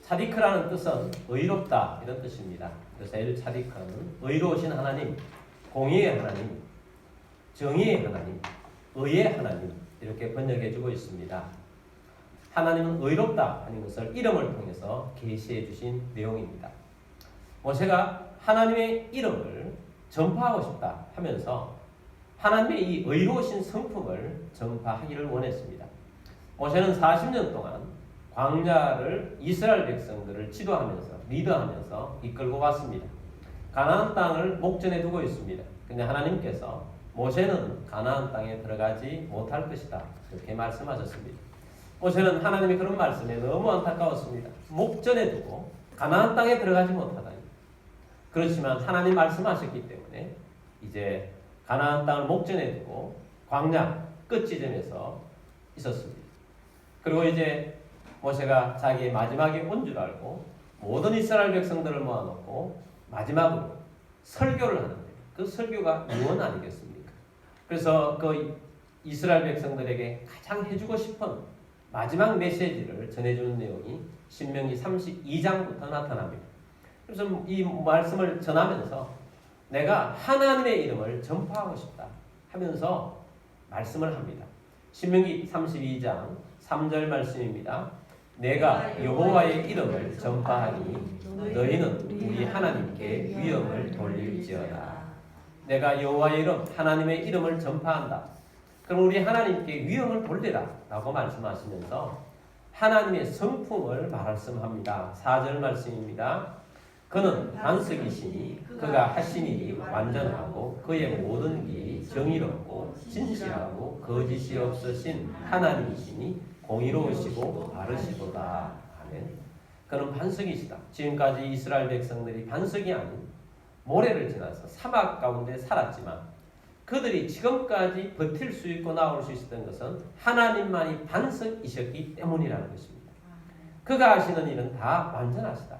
차디크라는 뜻은 의롭다 이런 뜻입니다. 그래서 엘 차디크는 의로우신 하나님, 공의의 하나님, 정의의 하나님, 의의 하나님 이렇게 번역해주고 있습니다. 하나님은 의롭다 하는 것을 이름을 통해서 계시해 주신 내용입니다. 모세가 하나님의 이름을 전파하고 싶다 하면서 하나님의 이 의로우신 성품을 전파하기를 원했습니다. 모세는 40년 동안 광야를 이스라엘 백성들을 지도하면서 리더하면서 이끌고 왔습니다. 가나안 땅을 목전에 두고 있습니다. 근데 하나님께서 모세는 가나안 땅에 들어가지 못할 것이다 이렇게 말씀하셨습니다. 모세는 하나님의 그런 말씀에 너무 안타까웠습니다. 목전에 두고 가나안 땅에 들어가지 못하다니. 그렇지만 하나님 말씀하셨기 때문에 이제 가나안 땅을 목전에 두고 광야 끝 지점에서 있었습니다. 그리고 이제 모세가 자기의 마지막에 온 줄 알고 모든 이스라엘 백성들을 모아놓고 마지막으로 설교를 하는데 그 설교가 유언 아니겠습니까? 그래서 그 이스라엘 백성들에게 가장 해주고 싶은 마지막 메시지를 전해주는 내용이 신명기 32장부터 나타납니다. 그래서 이 말씀을 전하면서 내가 하나님의 이름을 전파하고 싶다 하면서 말씀을 합니다. 신명기 32장 3절 말씀입니다. 내가 여호와의 이름을 전파하니 너희는 우리 하나님께 위엄을 돌릴지어다. 내가 여호와의 이름, 하나님의 이름을 전파한다. 그럼 우리 하나님께 위엄을 돌리라 라고 말씀하시면서 하나님의 성품을 말씀합니다. 4절 말씀입니다. 그는 반석이시니 그가 하신 일이 완전하고 그의 모든 길이 정의롭고 진실하고 거짓이 없으신 하나님이시니 공의로우시고 바르시도다. 아멘. 그는 반석이시다. 지금까지 이스라엘 백성들이 반석이 아닌 모래를 지나서 사막 가운데 살았지만 그들이 지금까지 버틸 수 있고 나올 수 있었던 것은 하나님만이 반석이셨기 때문이라는 것입니다. 그가 하시는 일은 다 완전하시다.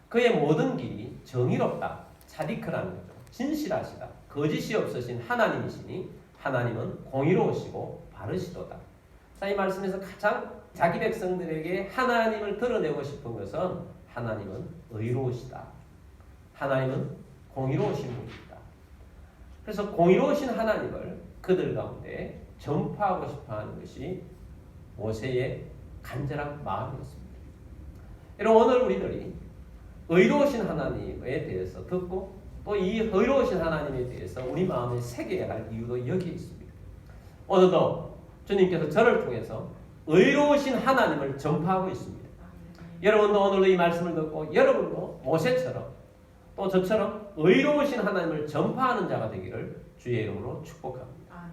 그의 모든 길이 정의롭다. 차디크라는 거죠. 진실하시다. 거짓이 없으신 하나님이시니 하나님은 공의로우시고 바르시도다. 자, 이 말씀에서 가장 자기 백성들에게 하나님을 드러내고 싶은 것은 하나님은 의로우시다. 하나님은 공의로우신 분이다. 그래서 공의로우신 하나님을 그들 가운데 전파하고 싶어하는 것이 모세의 간절한 마음이었습니다. 여러분, 오늘 우리들이 의로우신 하나님에 대해서 듣고 또 이 의로우신 하나님에 대해서 우리 마음에 새겨야 할 이유도 여기에 있습니다. 오늘도 주님께서 저를 통해서 의로우신 하나님을 전파하고 있습니다. 여러분도 오늘 이 말씀을 듣고 여러분도 모세처럼 또 저처럼 의로우신 하나님을 전파하는 자가 되기를 주의 이름으로 축복합니다.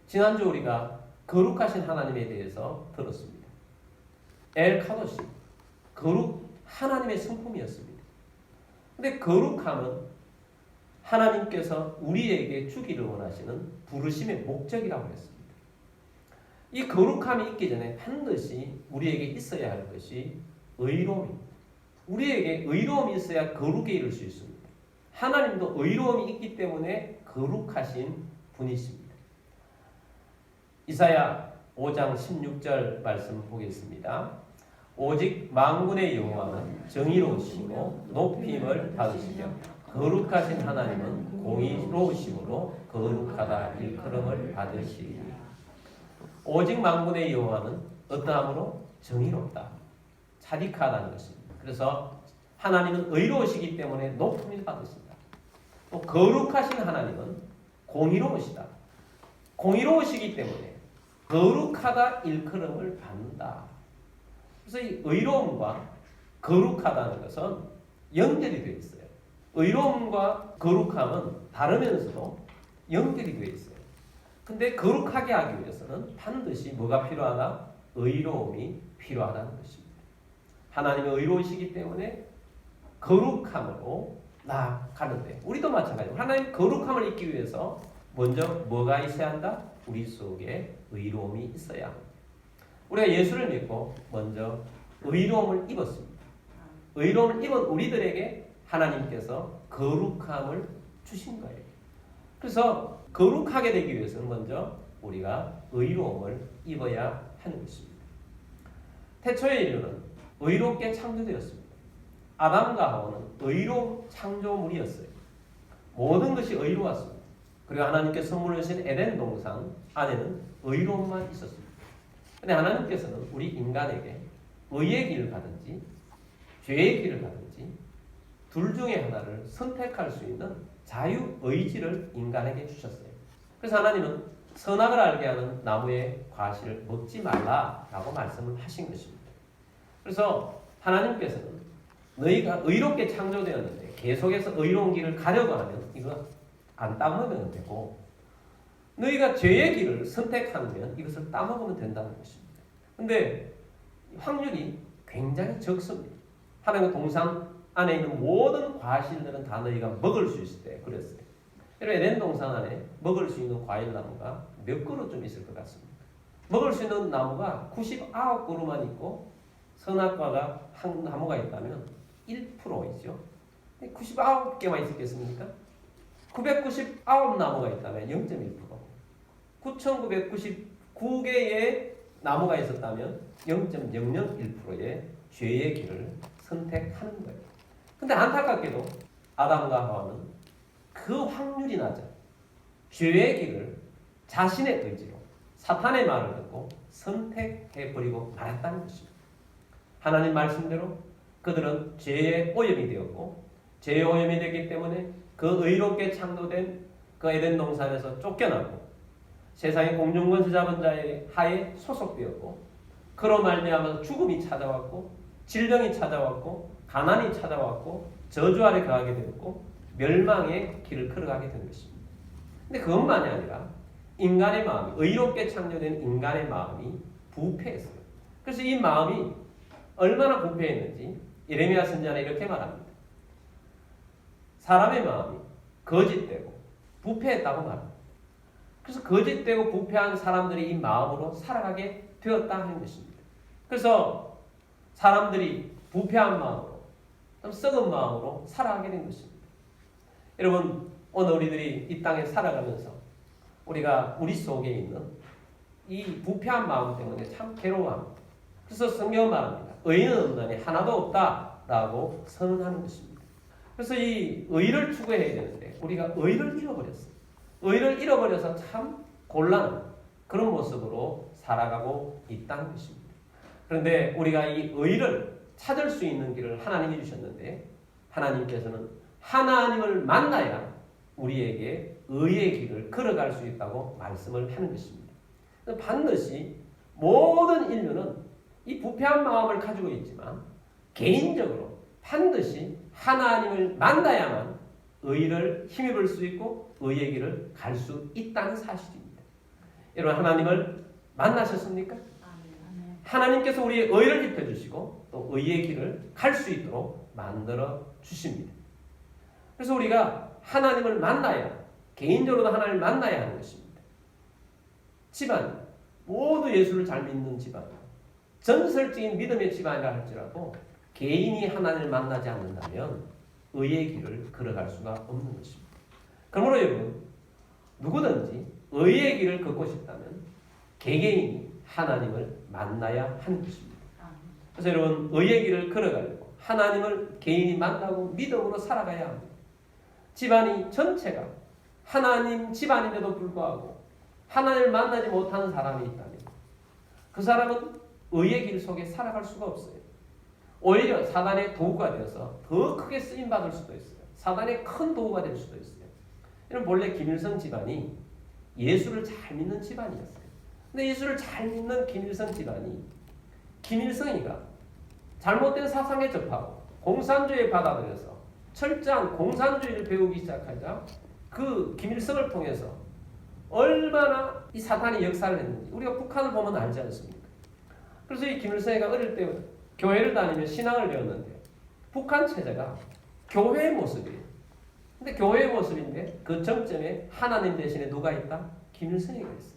지난주 우리가 거룩하신 하나님에 대해서 들었습니다. 엘 카도시, 거룩 하나님의 성품이었습니다. 근데 거룩함은 하나님께서 우리에게 주기를 원하시는 부르심의 목적이라고 했습니다. 이 거룩함이 있기 전에 반드시 우리에게 있어야 할 것이 의로움입니다. 우리에게 의로움이 있어야 거룩에 이를 수 있습니다. 하나님도 의로움이 있기 때문에 거룩하신 분이십니다. 이사야 5장 16절 말씀 보겠습니다. 오직 만군의 여호와는 정의로우시고 높임을 받으시며 거룩하신 하나님은 공의로우심으로 거룩하다 일컬음을 받으시리니. 오직 만군의 여호와는 어떠함으로? 정의롭다. 차디크하다는 것입니다. 그래서 하나님은 의로우시기 때문에 높임을 받으신다. 또 거룩하신 하나님은 공의로우시다. 공의로우시기 때문에 거룩하다 일컬음을 받는다. 그래서 이 의로움과 거룩하다는 것은 연결이 되어 있어요. 의로움과 거룩함은 다르면서도 연결이 되어 있어요. 근데 거룩하게 하기 위해서는 반드시 뭐가 필요하다? 의로움이 필요하다는 것입니다. 하나님은 의로우시기 때문에 거룩함으로 나아가는데 우리도 마찬가지로 하나님 거룩함을 잊기 위해서 먼저 뭐가 있어야 한다? 우리 속에 의로움이 있어야 합니다. 우리가 예수를 믿고 먼저 의로움을 입었습니다. 의로움을 입은 우리들에게 하나님께서 거룩함을 주신 거예요. 그래서 거룩하게 되기 위해서는 먼저 우리가 의로움을 입어야 하는 것입니다. 태초의 인류는 의롭게 창조되었습니다. 아담과 하와는 의로운 창조물이었어요. 모든 것이 의로웠습니다. 그리고 하나님께서 선물을 주신 에덴 동산 안에는 의로움만 있었습니다. 그런데 하나님께서는 우리 인간에게 의의 길을 가든지 죄의 길을 가든지 둘 중에 하나를 선택할 수 있는 자유의지를 인간에게 주셨어요. 그래서 하나님은 선악을 알게 하는 나무의 과실을 먹지 말라라고 말씀을 하신 것입니다. 그래서 하나님께서는 너희가 의롭게 창조되었는데 계속해서 의로운 길을 가려고 하면 이거 안 따먹으면 되고, 너희가 죄의 길을 선택하면 이것을 따먹으면 된다는 것입니다. 근데 확률이 굉장히 적습니다. 하나님의 동산 안에 있는 모든 과실들은 다 너희가 먹을 수 있을 때 그랬어요. 여러분, 에덴 동산 안에 먹을 수 있는 과일 나무가 몇 그루쯤 있을 것 같습니다. 먹을 수 있는 나무가 99그루만 있고 선악과가 한 나무가 있다면 1%이죠. 99개만 있었겠습니까? 999나무가 있다면 0.1%, 9,999개의 나무가 있었다면 0.001%의 죄의 길을 선택하는 거예요. 근데 안타깝게도 아담과 하와는 그 확률이 낮아 죄의 길을 자신의 의지로 사탄의 말을 듣고 선택해버리고 말았다는 것입니다. 하나님 말씀대로 그들은 죄의 오염이 되었고, 죄의 오염이 되기 때문에 그 의롭게 창조된 그 에덴 동산에서 쫓겨나고 세상의 공중권세 잡은 자의 하에 소속되었고, 그로 말미암아서 죽음이 찾아왔고 질병이 찾아왔고 가난이 찾아왔고 저주 아래 거하게 되었고 멸망의 길을 걸어가게 된 것입니다. 근데 그것만이 아니라 인간의 마음이, 의롭게 창조된 인간의 마음이 부패했어요. 그래서 이 마음이 얼마나 부패했는지 예레미야 선지자는 이렇게 말합니다. 사람의 마음이 거짓되고 부패했다고 말합니다. 그래서 거짓되고 부패한 사람들이 이 마음으로 살아가게 되었다 하는 것입니다. 그래서 사람들이 부패한 마음으로, 좀 썩은 마음으로 살아가게 된 것입니다. 여러분, 오늘 우리들이 이 땅에 살아가면서 우리가 우리 속에 있는 이 부패한 마음 때문에 참 괴로워합니다. 그래서 성경은 말합니다. 의인은 없나니 하나도 없다라고 선언하는 것입니다. 그래서 이 의를 추구해야 되는데 우리가 의를 잃어버렸어요. 의를 잃어버려서 참 곤란한 그런 모습으로 살아가고 있다는 것입니다. 그런데 우리가 이 의를 찾을 수 있는 길을 하나님이 주셨는데, 하나님께서는 하나님을 만나야 우리에게 의의 길을 걸어갈 수 있다고 말씀을 하는 것입니다. 반드시 모든 인류는 이 부패한 마음을 가지고 있지만 개인적으로 반드시 하나님을 만나야만 의를 힘입을 수 있고 의의 길을 갈 수 있다는 사실입니다. 여러분, 하나님을 만나셨습니까? 하나님께서 우리의 의를 입혀주시고 또 의의 길을 갈 수 있도록 만들어 주십니다. 그래서 우리가 하나님을 만나야, 개인적으로도 하나님을 만나야 하는 것입니다. 집안, 모두 예수를 잘 믿는 집안, 전설적인 믿음의 집안이라 할지라도 개인이 하나님을 만나지 않는다면 의의 길을 걸어갈 수가 없는 것입니다. 그러므로 여러분, 누구든지 의의 길을 걷고 싶다면 개개인이 하나님을 만나야 하는 것입니다. 그래서 여러분, 의의 길을 걸어가려고 하나님을 개인이 만나고 믿음으로 살아가야 합니다. 집안이 전체가 하나님 집안인데도 불구하고 하나님을 만나지 못하는 사람이 있다면 그 사람은 의의 길 속에 살아갈 수가 없어요. 오히려 사단의 도구가 되어서 더 크게 쓰임받을 수도 있어요. 사단의 큰 도구가 될 수도 있어요. 여러분, 본래 김일성 집안이 예수를 잘 믿는 집안이었어요. 근데 예수를 잘 믿는 김일성 집안이 김일성이가 잘못된 사상에 접하고 공산주의에 받아들여서 철저한 공산주의를 배우기 시작하자 그 김일성을 통해서 얼마나 이 사탄이 역사를 했는지 우리가 북한을 보면 알지 않습니까? 그래서 이 김일성이가 어릴 때 교회를 다니며 신앙을 배웠는데 북한 체제가 교회의 모습이에요. 근데 교회의 모습인데 그 정점에 하나님 대신에 누가 있다? 김일성이가 있어요.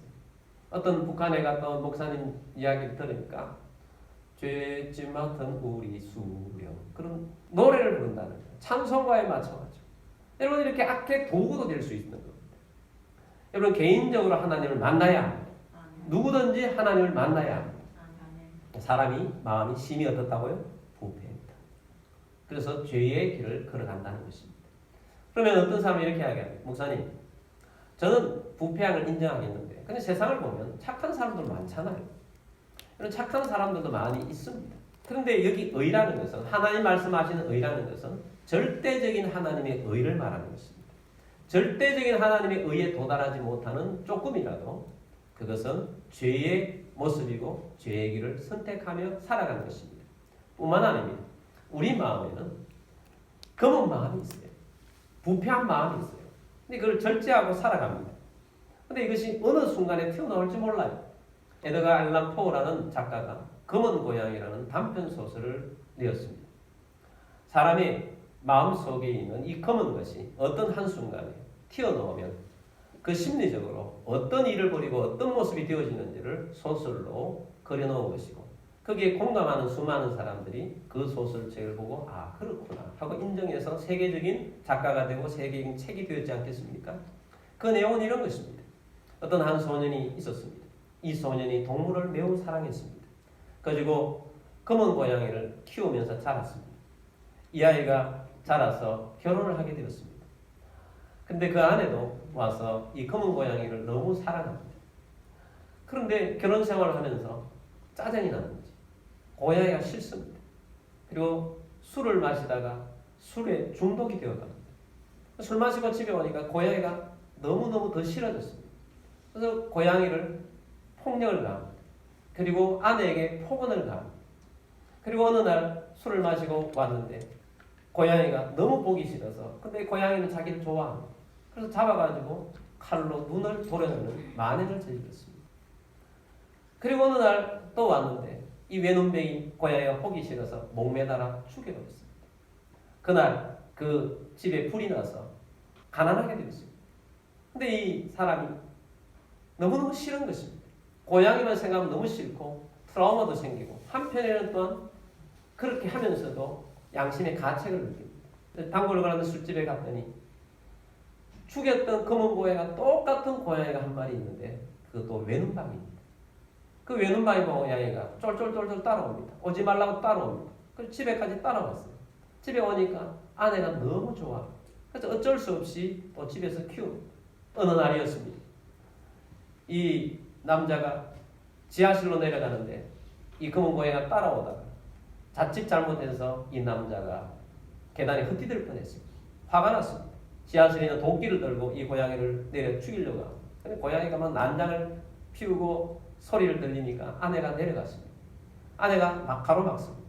어떤 북한에 갔다 온 목사님 이야기를 들으니까 죄짐 맡은 우리 수령, 그런 노래를 부른다는 거예요. 찬송가에 맞춰가지고. 여러분, 이렇게 악의 도구도 될 수 있는 겁니다. 여러분, 개인적으로 하나님을 만나야 합니다. 누구든지 하나님을 만나야 합니다. 사람이 마음이 심히 어떻다고요? 부패합니다. 그래서 죄의 길을 걸어간다는 것입니다. 그러면 어떤 사람이 이렇게 이야기합니다. 목사님, 저는 부패함을 인정하겠는데 근데 세상을 보면 착한 사람들 많잖아요. 이런 착한 사람들도 많이 있습니다. 그런데 여기 의라는 것은 하나님 말씀하시는 의라는 것은 절대적인 하나님의 의를 말하는 것입니다. 절대적인 하나님의 의에 도달하지 못하는 조금이라도 그것은 죄의 모습이고 죄의 길을 선택하며 살아가는 것입니다. 뿐만 아닙니다. 우리 마음에는 검은 마음이 있어요. 부패한 마음이 있어요. 근데 그걸 절제하고 살아갑니다. 근데 이것이 어느 순간에 튀어나올지 몰라요. 에드가 알란 포라는 작가가 검은 고양이라는 단편 소설을 내었습니다. 사람의 마음속에 있는 이 검은 것이 어떤 한순간에 튀어나오면 그 심리적으로 어떤 일을 벌이고 어떤 모습이 되어지는지를 소설로 그려놓은 것이고 거기에 공감하는 수많은 사람들이 그 소설책을 보고 아 그렇구나 하고 인정해서 세계적인 작가가 되고 세계적인 책이 되었지 않겠습니까? 그 내용은 이런 것입니다. 어떤 한 소년이 있었습니다. 이 소년이 동물을 매우 사랑했습니다. 그리고 검은 고양이를 키우면서 자랐습니다. 이 아이가 자라서 결혼을 하게 되었습니다. 근데 그 아내도 와서 이 검은 고양이를 너무 사랑합니다. 그런데 결혼 생활을 하면서 짜증이 나는 거지. 고양이가 싫습니다. 그리고 술을 마시다가 술에 중독이 되어갑니다. 술 마시고 집에 오니까 고양이가 너무너무 더 싫어졌습니다. 그래서 고양이를 폭력을 가합니다. 그리고 아내에게 폭언을 가합니다. 그리고 어느 날 술을 마시고 왔는데 고양이가 너무 보기 싫어서 근데 고양이는 자기를 좋아합니다. 그래서 잡아가지고 칼로 눈을 도려내는 만행을 저질렀습니다. 그리고 어느 날 또 왔는데 이 외눈뱅이 고양이가 보기 싫어서 목매달아 죽여버렸습니다. 그날 그 집에 불이 나서 가난하게 되었습니다. 근데 이 사람이 너무너무 싫은 것입니다. 고양이만 생각하면 너무 싫고 트라우마도 생기고 한편에는 또한 그렇게 하면서도 양심의 가책을 느낍니다. 단골을 가는 술집에 갔더니 죽였던 검은 고양이가 똑같은 고양이가 한 마리 있는데 그것도 외눈박이입니다. 그 외눈박이 고양이가 쫄쫄쫄쫄 따라옵니다. 오지 말라고 따라옵니다. 그래서 집에까지 따라왔어요. 집에 오니까 아내가 너무 좋아. 그래서 어쩔 수 없이 또 집에서 키웁니다. 어느 날이었습니다. 이 남자가 지하실로 내려가는데 이 검은 고양이가 따라오다가 자칫 잘못해서 이 남자가 계단에 흩어질 뻔했습니다. 화가 났습니다. 지하실에 있는 도끼를 들고 이 고양이를 내려 죽이려고 합니다. 근데 고양이가 막 난장을 피우고 소리를 들리니까 아내가 내려갔습니다. 아내가 막 가로막습니다.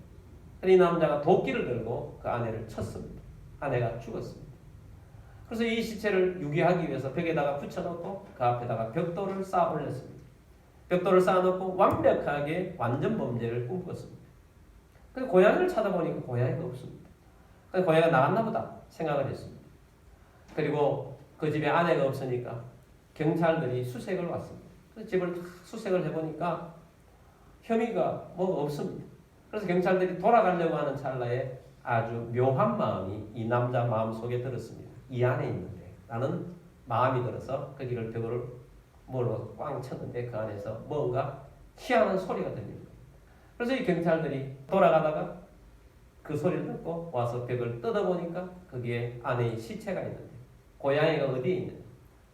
이 남자가 도끼를 들고 그 아내를 쳤습니다. 아내가 죽었습니다. 그래서 이 시체를 유기하기 위해서 벽에다가 붙여놓고 그 앞에다가 벽돌을 쌓아 올렸습니다. 벽돌을 쌓아놓고 완벽하게 완전 범죄를 꿈꿨습니다. 그래서 고양이를 찾아보니까 고양이가 없습니다. 그래서 고양이가 나갔나 보다 생각을 했습니다. 그리고 그 집에 아내가 없으니까 경찰들이 수색을 왔습니다. 그래서 집을 다 수색을 해보니까 혐의가 뭐가 없습니다. 그래서 경찰들이 돌아가려고 하는 찰나에 아주 묘한 마음이 이 남자 마음속에 들었습니다. 이 안에 있는데 라는 마음이 들어서 그 길을 벽을 뭘로 꽝 쳤는데 그 안에서 뭔가 희한한 소리가 들립니다. 그래서 이 경찰들이 돌아가다가 그 소리를 듣고 와서 벽을 뜯어보니까 거기에 아내의 시체가 있는데 고양이가 어디에 있는데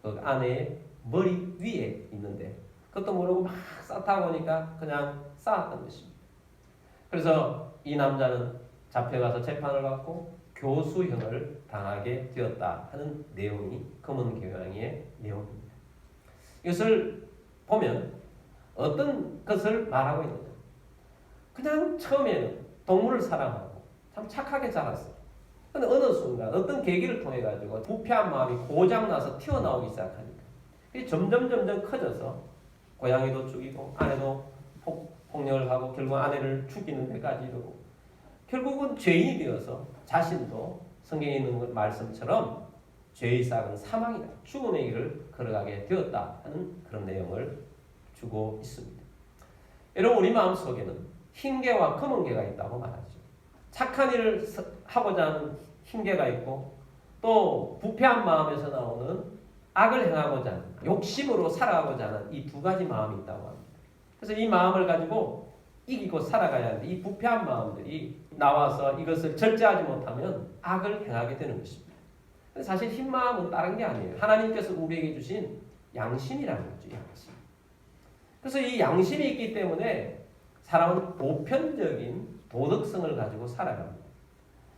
그 아내의 머리 위에 있는데 그것도 모르고 막 쌓다 보니까 그냥 쌓았던 것입니다. 그래서 이 남자는 잡혀가서 재판을 받고 교수형을 당하게 되었다 하는 내용이 검은 고양이의 내용입니다. 이것을 보면 어떤 것을 말하고 있느냐. 그냥 처음에는 동물을 사랑하고 참 착하게 자랐어요. 그런데 어느 순간 어떤 계기를 통해 가지고 부패한 마음이 고장나서 튀어나오기 시작하니까 이게 점점 커져서 고양이도 죽이고 아내도 폭력을 하고 결국 아내를 죽이는 데까지 이르고 결국은 죄인이 되어서 자신도 성경에 있는 말씀처럼 죄의 싹은 사망이다. 죽음의 길을 걸어가게 되었다 하는 그런 내용을 주고 있습니다. 여러분 우리 마음속에는 흰 개와 검은 개가 있다고 말하죠. 착한 일을 하고자 하는 흰 개가 있고 또 부패한 마음에서 나오는 악을 행하고자 하는 욕심으로 살아가고자 하는 이 두 가지 마음이 있다고 합니다. 그래서 이 마음을 가지고 이기고 살아가야 하는데 이 부패한 마음들이 나와서 이것을 절제하지 못하면 악을 행하게 되는 것입니다. 사실 흰 마음은 다른 게 아니에요. 하나님께서 우리에게 주신 양심이라는 거죠. 양심. 그래서 이 양심이 있기 때문에 사람은 보편적인 도덕성을 가지고 살아갑니다.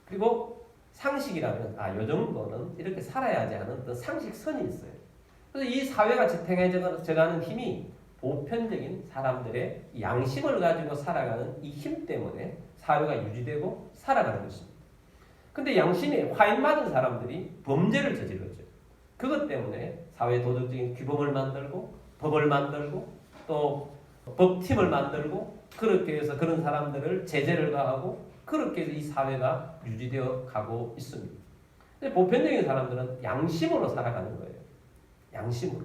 그리고 상식이라면 요 정도는 이렇게 살아야지 하는 어떤 상식선이 있어요. 그래서 이 사회가 지탱해져가는 힘이 보편적인 사람들의 양심을 가지고 살아가는 이 힘 때문에 사회가 유지되고 살아가는 것입니다. 근데 양심에 화인 맞은 사람들이 범죄를 저질렀죠. 그것 때문에 사회 도덕적인 규범을 만들고 법을 만들고 또 법팀을 만들고 그렇게 해서 그런 사람들을 제재를 가하고 그렇게 해서 이 사회가 유지되어 가고 있습니다. 근데 보편적인 사람들은 양심으로 살아가는 거예요. 양심으로.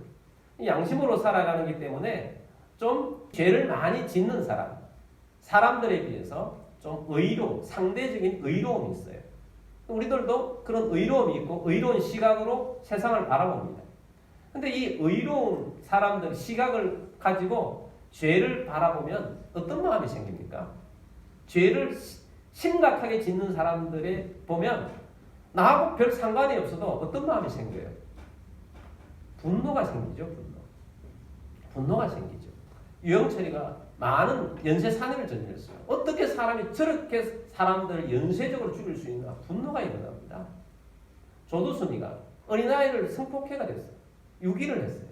양심으로 살아가는 기 때문에 좀 죄를 많이 짓는 사람들에 비해서 좀 상대적인 의로움이 있어요. 우리들도 그런 의로움이 있고 의로운 시각으로 세상을 바라봅니다. 근데 이 의로운 사람들 시각을 가지고 죄를 바라보면 어떤 마음이 생깁니까? 죄를 심각하게 짓는 사람들에 보면 나하고 별 상관이 없어도 어떤 마음이 생겨요? 분노가 생기죠. 분노가 생기죠. 유영철이가 많은 연쇄살인을 저질렀어요. 어떻게 사람이 저렇게 사람들을 연쇄적으로 죽일 수 있나? 분노가 일어납니다. 조두순이가 어린아이를 성폭행을 했어요. 유기를 했어요.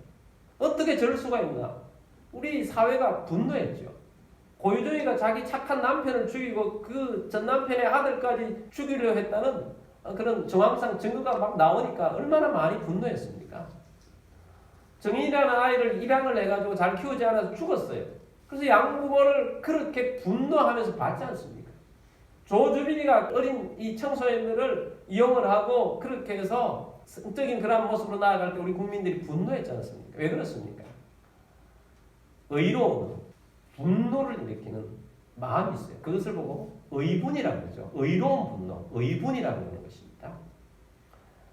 어떻게 저럴 수가 있나? 우리 사회가 분노했죠. 고유정이가 자기 착한 남편을 죽이고 그 전 남편의 아들까지 죽이려 했다는 그런 정황상 증거가 막 나오니까 얼마나 많이 분노했습니까? 정인이라는 아이를 입양을 해가지고 잘 키우지 않아서 죽었어요. 그래서 양부모를 그렇게 분노하면서 봤지 않습니까? 조주빈이가 어린 이 청소년들을 이용을 하고 그렇게 해서 성적인 그런 모습으로 나아갈 때 우리 국민들이 분노했지 않습니까? 왜 그렇습니까? 의로움은 분노를 일으키는 마음이 있어요. 그것을 보고 의분이라고 하죠. 의로운 분노, 의분이라고 하는 것입니다.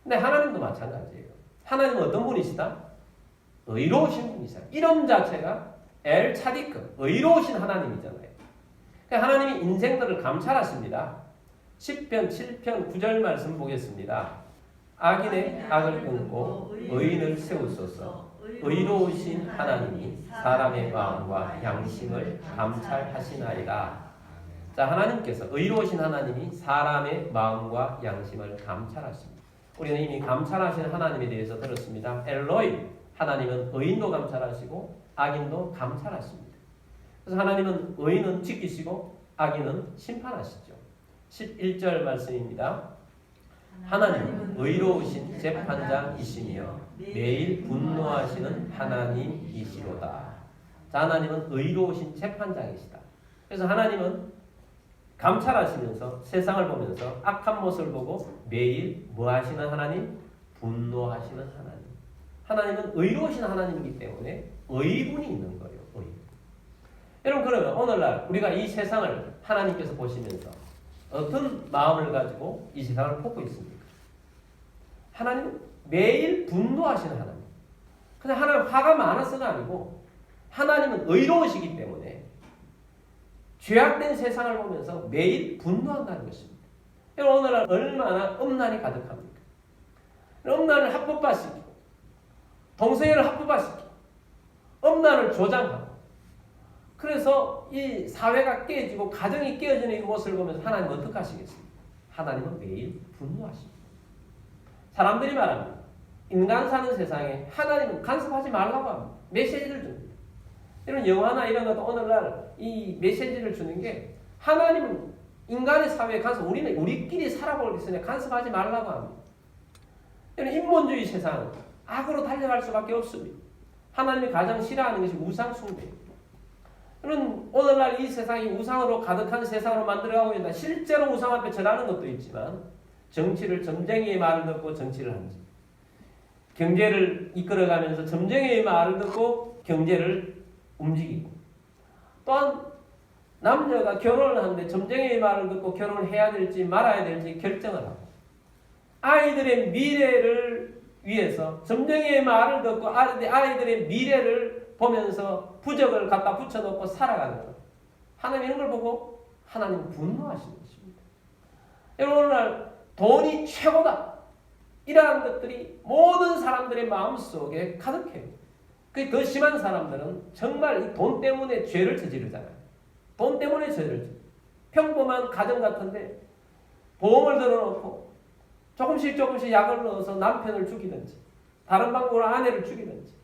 근데 하나님도 마찬가지예요. 하나님은 어떤 분이시다? 의로우신 분이시다. 이름 자체가 엘 차디크, 의로우신 하나님이잖아요. 하나님이 인생들을 감찰하십니다. 10편 7편 9절 말씀 보겠습니다. 악인의 악을 끊고 의인을 세우소서. 의로우신 하나님이 사람의 마음과 양심을 감찰하시나이다. 자, 하나님께서 의로우신 하나님이 사람의 마음과 양심을 감찰하십니다. 우리는 이미 감찰하시는 하나님에 대해서 들었습니다. 엘로이, 하나님은 의인도 감찰하시고 악인도 감찰하십니다. 그래서 하나님은 의인은 지키시고 악인은 심판하시죠. 11절 말씀입니다. 하나님은 의로우신 재판장이시며 매일 분노하시는 하나님이시로다. 자, 하나님은 의로우신 재판장이시다. 그래서 하나님은 감찰하시면서 세상을 보면서 악한 모습을 보고 매일 뭐 하시는 하나님? 분노하시는 하나님. 하나님은 의로우신 하나님이기 때문에 의분이 있는 거예요. 의분. 여러분, 그러면 오늘날 우리가 이 세상을 하나님께서 보시면서 어떤 마음을 가지고 이 세상을 보고 있습니까? 하나님은 매일 분노하시는 하나님. 그냥 하나님 화가 많아서가 아니고 하나님은 의로우시기 때문에 죄악된 세상을 보면서 매일 분노한다는 것입니다. 여러분, 오늘날 얼마나 음란이 가득합니까? 음란을 합법화시키고 동성애를 합법화시키고 음란을 조장하고 그래서 이 사회가 깨지고 가정이 깨어지는 이 모습을 보면서 하나님은 어떻게 하시겠습니까? 하나님은 매일 분노하십니다. 사람들이 말합니다. 인간 사는 세상에 하나님은 간섭하지 말라고 합니다. 메시지를 줍니다. 이런 영화나 이런 것도 오늘날 이 메시지를 주는 게 하나님은 인간의 사회에 간섭, 우리는 우리끼리 살아보기 위해서 간섭하지 말라고 합니다. 이런 인본주의 세상, 악으로 달려갈 수밖에 없습니다. 하나님이 가장 싫어하는 것이 우상 숭배입니다. 여러분, 오늘날 이 세상이 우상으로 가득한 세상으로 만들어가고 있다. 실제로 우상 앞에 절하는 것도 있지만 정치를 점쟁이의 말을 듣고 정치를 하는지, 경제를 이끌어가면서 점쟁이의 말을 듣고 경제를 움직이고, 또한 남녀가 결혼을 하는데 점쟁이의 말을 듣고 결혼을 해야 될지 말아야 될지 결정을 하고, 아이들의 미래를 위해서 점쟁이의 말을 듣고 아이들의 미래를 보면서 부적을 갖다 붙여놓고 살아가는 것. 하나님 이런 걸 보고 하나님 분노하시는 것입니다. 여러분 오늘날 돈이 최고다. 이러한 것들이 모든 사람들의 마음속에 가득해요. 그 더 심한 사람들은 정말 이 돈 때문에 죄를 저지르잖아요. 돈 때문에 죄를 저지르. 평범한 가정 같은데 보험을 들어놓고 조금씩 약을 넣어서 남편을 죽이든지 다른 방법으로 아내를 죽이든지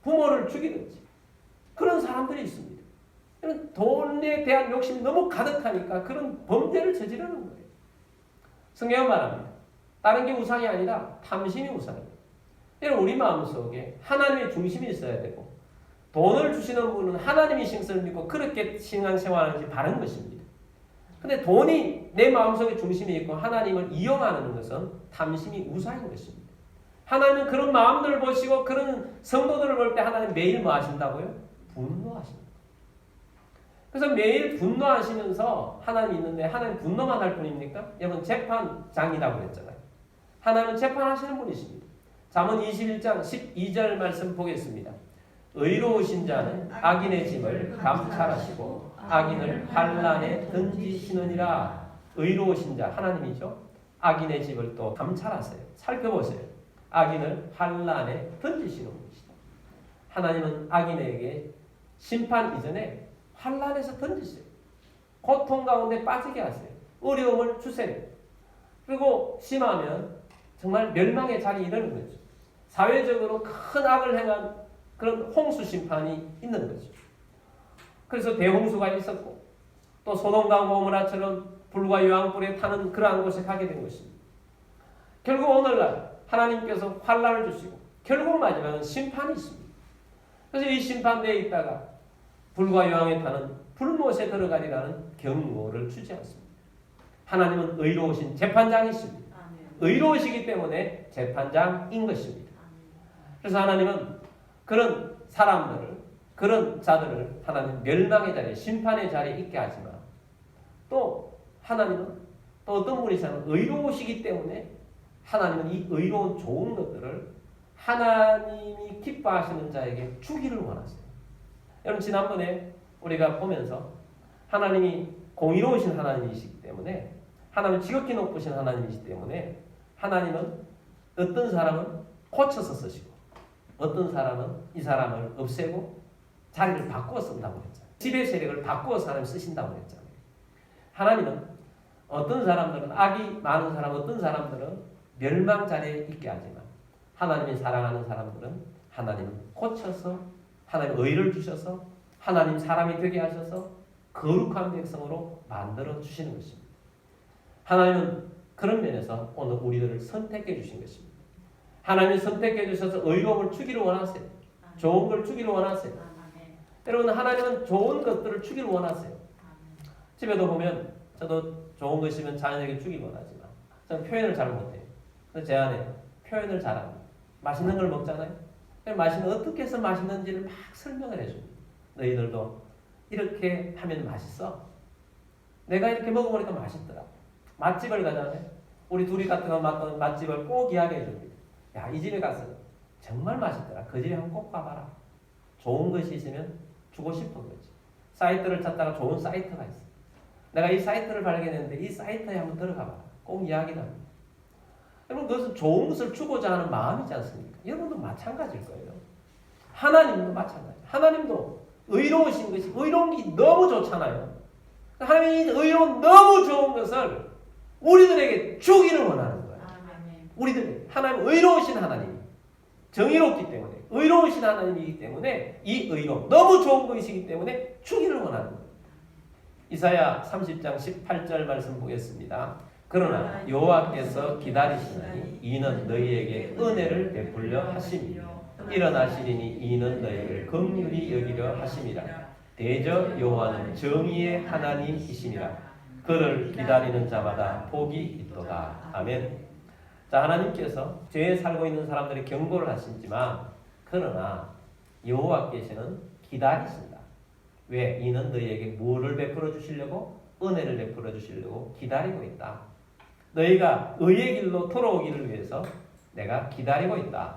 부모를 죽이든지 그런 사람들이 있습니다. 돈에 대한 욕심이 너무 가득하니까 그런 범죄를 저지르는 거예요. 성경은 말합니다. 다른 게 우상이 아니라 탐심이 우상입니다. 여러분 우리 마음속에 하나님의 중심이 있어야 되고 돈을 주시는 분은 하나님이 신성을 믿고 그렇게 신앙생활하는 것이 바른 것입니다. 근데 돈이 내 마음속에 중심이 있고 하나님을 이용하는 것은 탐심이 우상인 것입니다. 하나님은 그런 마음들을 보시고 그런 성도들을 볼 때 하나님 매일 뭐 하신다고요? 분노하십니다. 그래서 매일 분노하시면서 하나님이 있는데 하나님 분노만 할 뿐입니까? 여러분 재판장이라고 그랬잖아요. 하나님은 재판하시는 분이십니다. 잠언 21장 12절 말씀 보겠습니다. 의로우신 자는 악인의 짐을 감찰하시고 악인을 환난에 던지시느니라. 의로우신 자 하나님이죠. 악인의 집을 또 감찰하세요. 살펴보세요. 악인을 환난에 던지시는 분이시다. 하나님은 악인에게 심판 이전에 환난에서 던지세요. 고통 가운데 빠지게 하세요. 어려움을 주세요. 그리고 심하면 정말 멸망의 자리에 이르는 거죠. 사회적으로 큰 악을 행한 그런 홍수 심판이 있는 거죠. 그래서 대홍수가 있었고 또 소돔과 고모라처럼 불과 유황불에 타는 그러한 곳에 가게 된 것입니다. 결국 오늘날 하나님께서 환난을 주시고 결국 마지막은 심판이 있습니다. 그래서 이 심판대에 있다가 불과 유황에 타는 불못에 들어가리라는 경고를 주지 않습니다. 하나님은 의로우신 재판장이십니다. 의로우시기 때문에 재판장인 것입니다. 그래서 하나님은 그런 사람들을 그런 자들을 하나님 멸망의 자리에 심판의 자리에 있게 하지만 또 하나님은 또 어떤 분이시냐면 의로우시기 때문에 하나님은 이 의로운 좋은 것들을 하나님이 기뻐하시는 자에게 주기를 원하세요. 여러분 지난번에 우리가 보면서 하나님이 공의로우신 하나님이시기 때문에 하나님은 지극히 높으신 하나님이시기 때문에 하나님은 어떤 사람은 고쳐서 쓰시고 어떤 사람은 이 사람을 없애고 자리를 바꾸어 쓴다고 했잖아요. 지배 세력을 바꾸어서 하나님 쓰신다고 했잖아요. 하나님은 어떤 사람들은 악이 많은 사람, 어떤 사람들은 멸망 자리에 있게 하지만 하나님이 사랑하는 사람들은 하나님은 고쳐서 하나님 의를 주셔서 하나님 사람이 되게 하셔서 거룩한 백성으로 만들어 주시는 것입니다. 하나님은 그런 면에서 오늘 우리들을 선택해 주신 것입니다. 하나님이 선택해 주셔서 의로움을 주기를 원하세요. 좋은 걸 주기를 원하세요. 여러분 하나님은 좋은 것들을 주기를 원하세요. 집에도 보면 저도 좋은 것이면 자녀에게 주기를 원하지만 저는 표현을 잘 못해요. 그래서 제 아내 표현을 잘합니다. 맛있는 걸 먹잖아요. 맛있는 어떻게 해서 맛있는지를 막 설명을 해줍니다. 너희들도 이렇게 하면 맛있어. 내가 이렇게 먹어보니까 맛있더라. 맛집을 가잖아요. 우리 둘이 같은 거 맛본 맛집을 꼭 이야기해 줍니다. 야, 이 집에 가서 정말 맛있더라. 그 집에 한번 꼭 가봐라. 좋은 것이 있으면 주고 싶은 거지. 사이트를 찾다가 좋은 사이트가 있어. 내가 이 사이트를 발견했는데 이 사이트에 한번 들어가봐라. 꼭 이야기를 합니다. 여러분 그것은 좋은 것을 주고자 하는 마음이지 않습니까? 여러분도 마찬가지일 거예요. 하나님도 마찬가지. 하나님도 의로우신 것이 의로운 게 너무 좋잖아요. 하나님이 의로운 너무 좋은 것을 우리들에게 주기를 원하는 거예요. 우리들 하나님 의로우신 하나님, 정의롭기 때문에 의로우신 하나님이기 때문에 이 의로움 너무 좋은 것이기 때문에 주기를 원하는 거예요. 이사야 30장 18절 말씀 보겠습니다. 그러나 여호와께서 기다리시나니 이는 너희에게 은혜를 베풀려 하심이요 일어나시리니 이는 너희를 긍휼히 여기려 하심이라. 대저 여호와는 정의의 하나님이심이라. 그를 기다리는 자마다 복이 있도다. 아멘. 자, 하나님께서 죄에 살고 있는 사람들의 경고를 하시지만 그러나 여호와께서는 기다리신다. 왜? 이는 너희에게 뭐를 베풀어 주시려고? 은혜를 베풀어 주시려고 기다리고 있다. 너희가 의의 길로 돌아오기를 위해서 내가 기다리고 있다.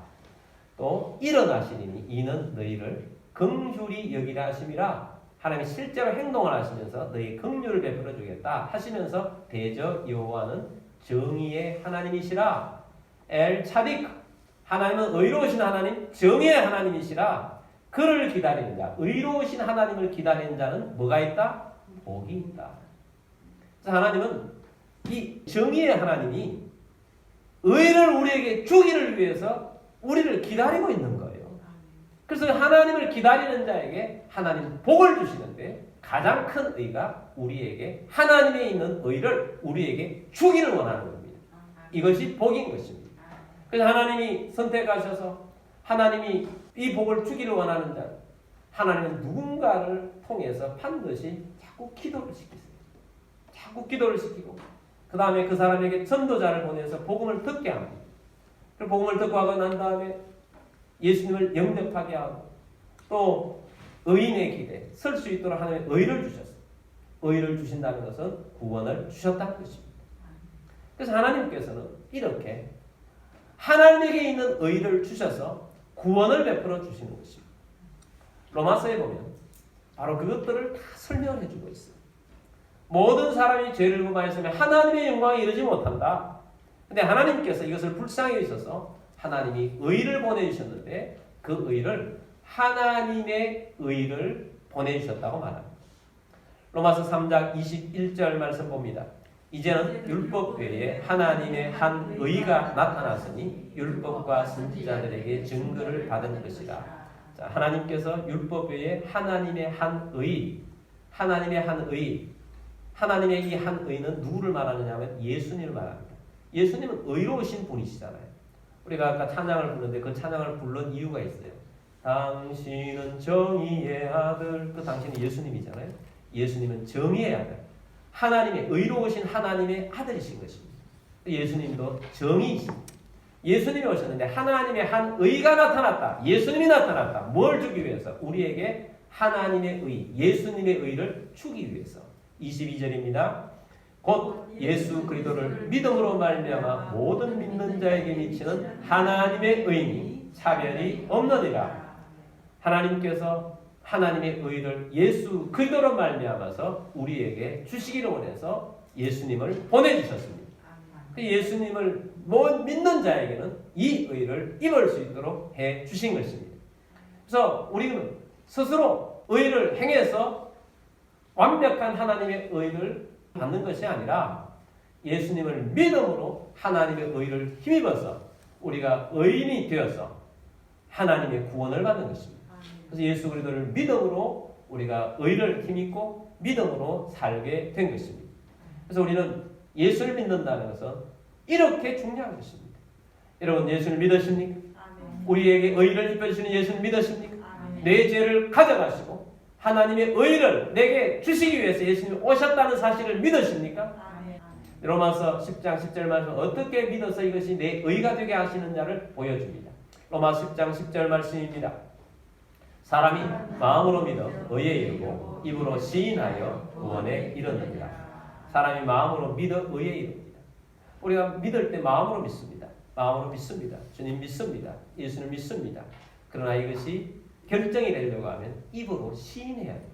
또 일어나시리니 이는 너희를 긍휼히 여기라 하심이라. 하나님이 실제로 행동을 하시면서 너희 긍휼을 베풀어 주겠다 하시면서 대저 여호와는 정의의 하나님이시라. 엘 차딕, 하나님은 의로우신 하나님, 정의의 하나님이시라. 그를 기다리는 자, 의로우신 하나님을 기다리는 자는 뭐가 있다? 복이 있다. 그래서 하나님은 이 정의의 하나님이 의를 우리에게 주기를 위해서 우리를 기다리고 있는 거예요. 그래서 하나님을 기다리는 자에게 하나님 복을 주시는데 가장 큰 의가 우리에게 하나님에 있는 의를 우리에게 주기를 원하는 겁니다. 이것이 복인 것입니다. 그래서 하나님이 선택하셔서 하나님이 이 복을 주기를 원하는 자, 하나님은 누군가를 통해서 반드시 자꾸 기도를 시키세요. 자꾸 기도를 시키고 그 다음에 그 사람에게 전도자를 보내서 복음을 듣게 합니다. 그 복음을 듣고 하고 난 다음에 예수님을 영접하게 하고 또 의인의 길에 설 수 있도록 하나님의 의를 주셨어요. 의를 주신다는 것은 구원을 주셨다는 것입니다. 그래서 하나님께서는 이렇게 하나님에게 있는 의를 주셔서 구원을 베풀어 주시는 것입니다. 로마서에 보면 바로 그것들을 다 설명해 주고 있어요. 모든 사람이 죄를 범하였으면 하나님의 영광에 이르지 못한다. 근데 하나님께서 이것을 불쌍히 여기셔서 하나님이 의를 보내주셨는데 그 의를 하나님의 의를 보내주셨다고 말합니다. 로마서 3장 21절 말씀 봅니다. 이제는 율법 외에 하나님의 한 의가 나타났으니 율법과 선지자들에게 증거를 받은 것이라. 자, 하나님께서 율법 외에 하나님의 한 의, 하나님의 한 의, 하나님의 이 한 의는 누구를 말하느냐 하면 예수님을 말합니다. 예수님은 의로우신 분이시잖아요. 우리가 아까 찬양을 부르는데 그 찬양을 부른 이유가 있어요. 당신은 정의의 아들. 그 당신은 예수님이잖아요. 예수님은 정의의 아들. 하나님의 의로우신 하나님의 아들이신 것입니다. 예수님도 정의이십니다. 예수님이 오셨는데 하나님의 한 의가 나타났다. 예수님이 나타났다. 뭘 주기 위해서? 우리에게 하나님의 의, 예수님의 의를 주기 위해서. 22절입니다. 곧 예수 그리스도를 믿음으로 말미암아 모든 믿는 자에게 미치는 하나님의 의니 차별이 없느니라. 하나님께서 하나님의 의를 예수 그리스도로 말미암아서 우리에게 주시기를 원해서 예수님을 보내주셨습니다. 예수님을 믿는 자에게는 이 의를 입을 수 있도록 해 주신 것입니다. 그래서 우리는 스스로 의를 행해서 완벽한 하나님의 의를 받는 것이 아니라 예수님을 믿음으로 하나님의 의를 힘입어서 우리가 의인이 되어서 하나님의 구원을 받는 것입니다. 그래서 예수 그리스도를 믿음으로 우리가 의를 힘입고 믿음으로 살게 된 것입니다. 그래서 우리는 예수를 믿는다는 것은 이렇게 중요한 것입니다. 여러분 예수를 믿으십니까? 우리에게 의를 입혀주시는 예수를 믿으십니까? 내 죄를 가져가시고 하나님의 의를 내게 주시기 위해서 예수님이 오셨다는 사실을 믿으십니까? 로마서 10장 10절 말씀 어떻게 믿어서 이것이 내 의가 되게 하시는 자를 보여줍니다. 로마서 10장 10절 말씀입니다. 사람이 마음으로 믿어 의에 이르고 입으로 시인하여 구원에 이르느니라. 사람이 마음으로 믿어 의에 이릅니다. 우리가 믿을 때 마음으로 믿습니다. 마음으로 믿습니다. 주님 믿습니다. 예수를 믿습니다. 그러나 이것이 결정이 되려고 하면 입으로 시인해야 돼요.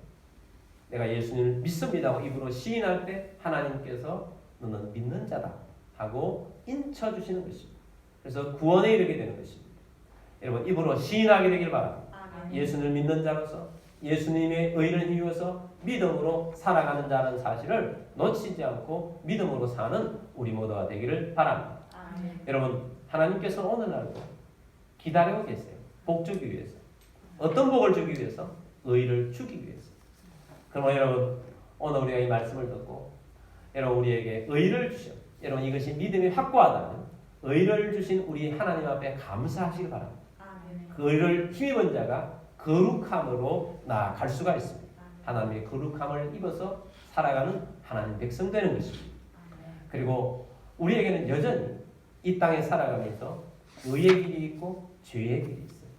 내가 예수님을 믿습니다 하고 입으로 시인할 때 하나님께서 너는 믿는 자다 하고 인쳐주시는 것입니다. 그래서 구원에 이르게 되는 것입니다. 여러분 입으로 시인하게 되길 바랍니다. 예수님을 믿는 자로서 예수님의 의를 이루어서 믿음으로 살아가는 자라는 사실을 놓치지 않고 믿음으로 사는 우리 모두가 되기를 바랍니다. 여러분 하나님께서 오늘날도 기다리고 계세요. 복 주기 위해서. 어떤 복을 주기 위해서? 의를 주기 위해서. 그러면 여러분 오늘 우리가 이 말씀을 듣고 여러분 우리에게 의를 주셔. 여러분 이것이 믿음이 확고하다면 의를 주신 우리 하나님 앞에 감사하시기 바랍니다. 그 의를 힘입은 자가 거룩함으로 나아갈 수가 있습니다. 하나님의 거룩함을 입어서 살아가는 하나님 백성 되는 것입니다. 그리고 우리에게는 여전히 이 땅에 살아가면서 의의 길이 있고 죄의 길이 있어요.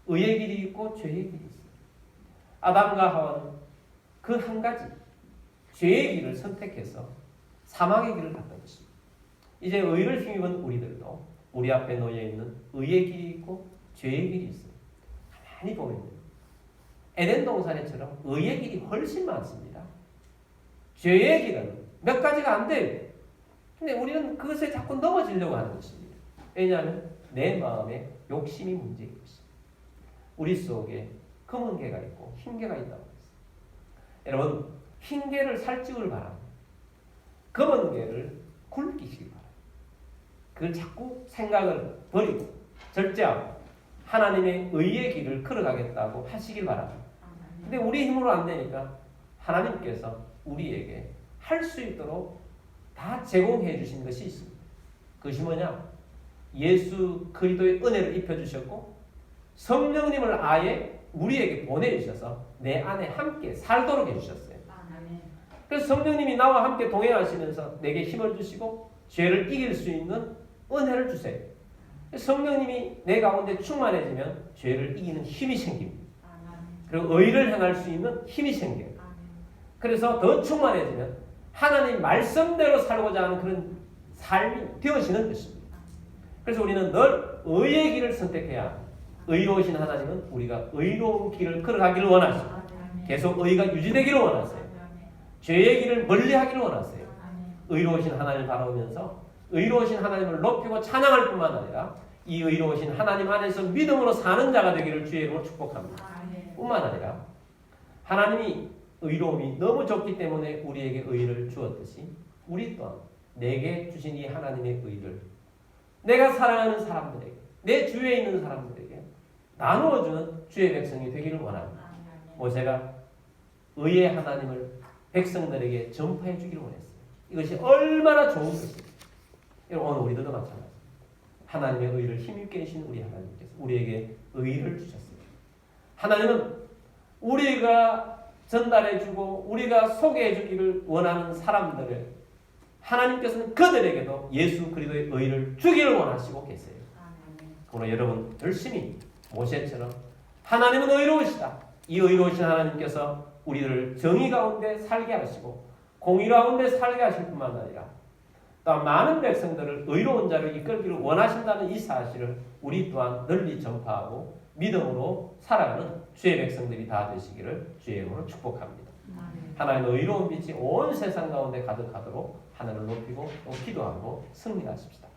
의의 길이 있고 죄의 길이 있어요. 아담과 하와는 그 한 가지 죄의 길을 선택해서 사망의 길을 갔던 것입니다. 이제 의를 힘입은 우리들도 우리 앞에 놓여 있는 의의 길이 있고 죄의 길이 있어요. 가만히 보면 에덴 동산에처럼 의의 길이 훨씬 많습니다. 죄의 길은 몇 가지가 안 돼요. 근데 우리는 그것에 자꾸 넘어지려고 하는 것입니다. 왜냐하면 내 마음에 욕심이 문제인 것입니다. 우리 속에 검은 개가 있고 흰 개가 있다고 했어요. 여러분, 흰 개를 살찌우길 바랍니다. 검은 개를 굵히시기 바랍니다. 그걸 자꾸 생각을 버리고 절제하고 하나님의 의의 길을 걸어가겠다고 하시길 바랍니다. 근데 우리 힘으로 안 되니까 하나님께서 우리에게 할 수 있도록 다 제공해 주신 것이 있습니다. 그것이 뭐냐? 예수 그리스도의 은혜를 입혀주셨고 성령님을 아예 우리에게 보내주셔서 내 안에 함께 살도록 해주셨어요. 그래서 성령님이 나와 함께 동행하시면서 내게 힘을 주시고 죄를 이길 수 있는 은혜를 주세요. 성령님이 내 가운데 충만해지면 죄를 이기는 힘이 생깁니다. 그리고 의를 행할 수 있는 힘이 생겨요. 그래서 더 충만해지면 하나님 말씀대로 살고자 하는 그런 삶이 되어지는 것입니다. 그래서 우리는 늘 의의 길을 선택해야 합니다. 의로우신 하나님은 우리가 의로운 길을 걸어가기를 원하시고 계속 의가 유지되기를 원하세요. 죄의 길을 멀리하기를 원하세요. 의로우신 하나님을 바라보면서 의로우신 하나님을 높이고 찬양할 뿐만 아니라 이 의로우신 하나님 안에서 믿음으로 사는 자가 되기를 주의 이름으로 축복합니다. 뿐만 아니라 하나님이 의로움이 너무 좋기 때문에 우리에게 의를 주었듯이 우리 또한 내게 주신 이 하나님의 의를 내가 사랑하는 사람들에게 내 주위에 있는 사람들에게 나누어주는 주의 백성이 되기를 원합니다. 모세가 의의 하나님을 백성들에게 전파해 주기를 원했어요. 이것이 얼마나 좋은 것입니까? 오늘 우리들도 마찬가지입니다. 하나님의 의를 힘있게 해주신 우리 하나님께서 우리에게 의를 주셨습니다. 하나님은 우리가 전달해주고 우리가 소개해주기를 원하는 사람들을 하나님께서는 그들에게도 예수 그리스도의 의를 주기를 원하시고 계세요. 그러나 여러분 열심히 모세처럼 하나님은 의로우시다. 이 의로우신 하나님께서 우리를 정의 가운데 살게 하시고 공의 가운데 살게 하실 뿐만 아니라 또 많은 백성들을 의로운 자로 이끌기를 원하신다는 이 사실을 우리 또한 널리 전파하고 믿음으로 살아가는 주의 백성들이 다 되시기를 주의 이름으로 축복합니다. 하나님의 의로운 빛이 온 세상 가운데 가득하도록 하나님을 높이고 또 기도하고 승리하십시다.